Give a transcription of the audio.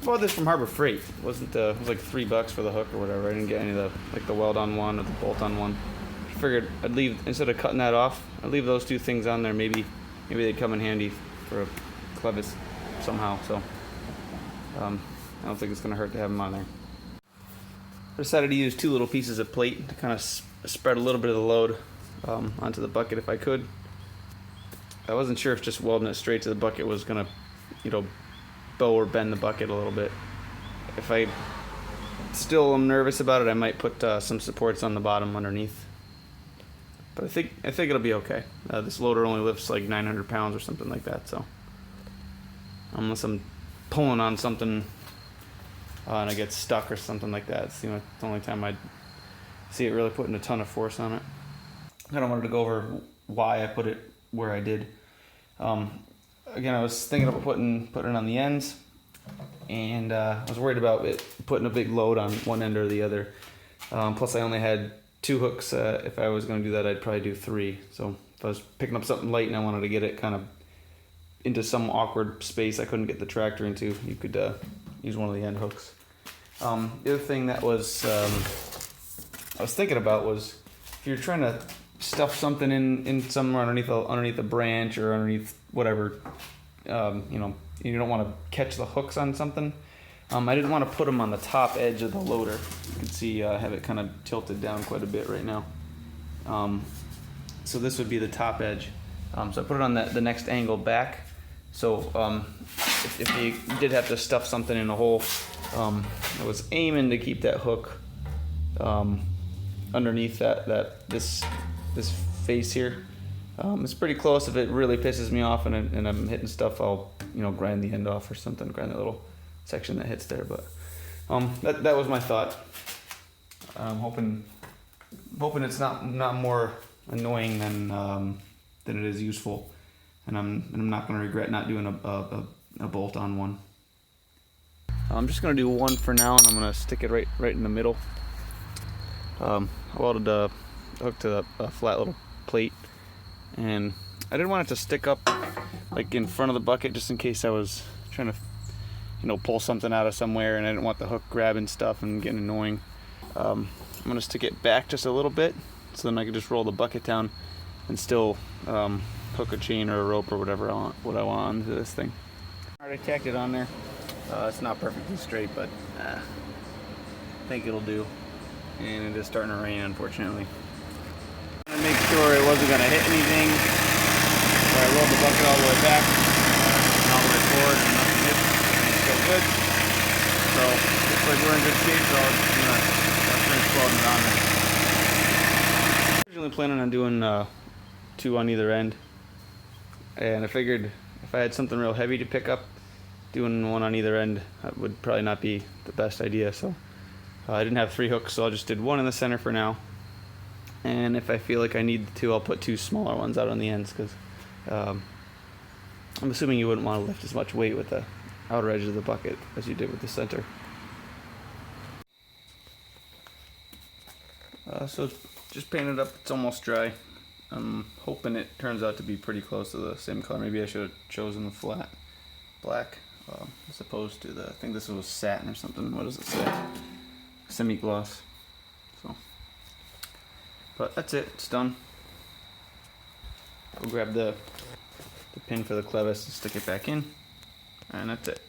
bought this from Harbor Freight. It wasn't it was like $3 for the hook or whatever. I didn't get any of the like the weld on one or the bolt on one. I figured I'd leave, instead of cutting that off, I'd leave those two things on there. Maybe they'd come in handy for a clevis somehow. So I don't think it's gonna hurt to have them on there. I decided to use 2 little pieces of plate to kind of spread a little bit of the load onto the bucket if I could. I wasn't sure if just welding it straight to the bucket was gonna, bow or bend the bucket a little bit. If I still am nervous about it, I might put some supports on the bottom underneath. But I think it'll be okay. This loader only lifts like 900 pounds or something like that, so unless I'm pulling on something and I get stuck or something like that, it's the only time I'd see it really putting a ton of force on it. I don't wanted to go over why I put it where I did. Again, I was thinking about putting it on the ends, and I was worried about it putting a big load on one end or the other. Plus, I only had 2 hooks. If I was going to do that, I'd probably do 3. So if I was picking up something light and I wanted to get it kind of into some awkward space I couldn't get the tractor into, you could use one of the end hooks. The other thing that was I was thinking about was if you're trying to stuff something in somewhere underneath a branch or underneath whatever, you don't want to catch the hooks on something. I didn't want to put them on the top edge of the loader. You can see I have it kind of tilted down quite a bit right now. So this would be the top edge. So I put it on the next angle back. So if you did have to stuff something in a hole, I was aiming to keep that hook underneath this face here. It's pretty close. If it really pisses me off and I'm hitting stuff, I'll grind the end off or something, grind that little section that hits there. But that was my thought. I'm hoping it's not more annoying than it is useful, and I'm not going to regret not doing a bolt on one. I'm just going to do one for now, and I'm going to stick it right in the middle. I welded a hook to a flat little plate, and I didn't want it to stick up like in front of the bucket just in case I was trying to pull something out of somewhere and I didn't want the hook grabbing stuff and getting annoying. I'm going to stick it back just a little bit so then I can just roll the bucket down and still hook a chain or a rope or whatever I want onto this thing. Alright, I tacked it on there. It's not perfectly straight, but I think it'll do. And it is starting to rain, unfortunately. I'm gonna make sure it wasn't gonna hit anything. So I rolled the bucket all the way back and all the way forward, and nothing hit. And it's still good. So looks like we're in good shape. So I'll finish welding it on there. Originally planning on doing 2 on either end, and I figured if I had something real heavy to pick up, doing 1 on either end would probably not be the best idea. So I didn't have 3 hooks, so I just did 1 in the center for now. And if I feel like I need 2, I'll put 2 smaller ones out on the ends, because I'm assuming you wouldn't want to lift as much weight with the outer edge of the bucket as you did with the center. So just painted up. It's almost dry. I'm hoping it turns out to be pretty close to the same color. Maybe I should have chosen the flat black as opposed to I think this was satin or something. What does it say? Semi-gloss. So, but that's it. It's done. Go grab the pin for the clevis and stick it back in, and that's it.